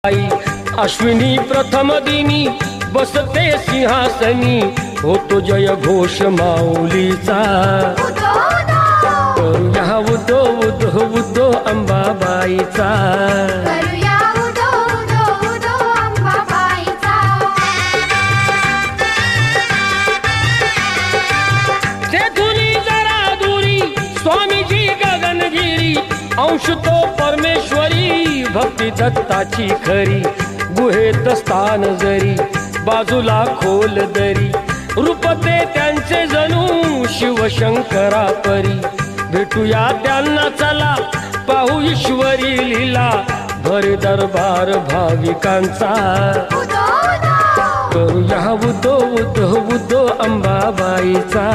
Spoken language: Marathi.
आई अश्विनी प्रथम दिनी बसते सिंहासनी, होतो जय घोष माऊलीचा। करूया उदो उदो उदो अंबाबाईचा, तेथुनी जरा दुरी स्वामीजी गगनगिरी, अंश तो परमेश्वरी भक्ती दत्ताची खरी। गुहेत स्थान जरी बाजूला खोल दरी, रूपते त्यांचे जणू शिवशंकरा परी। भेटूया त्यांना चला पाहू ईश्वरी लीला, भर दरबार भाविकांचा। करूया उदो उदो उदो अंबाबाईचा।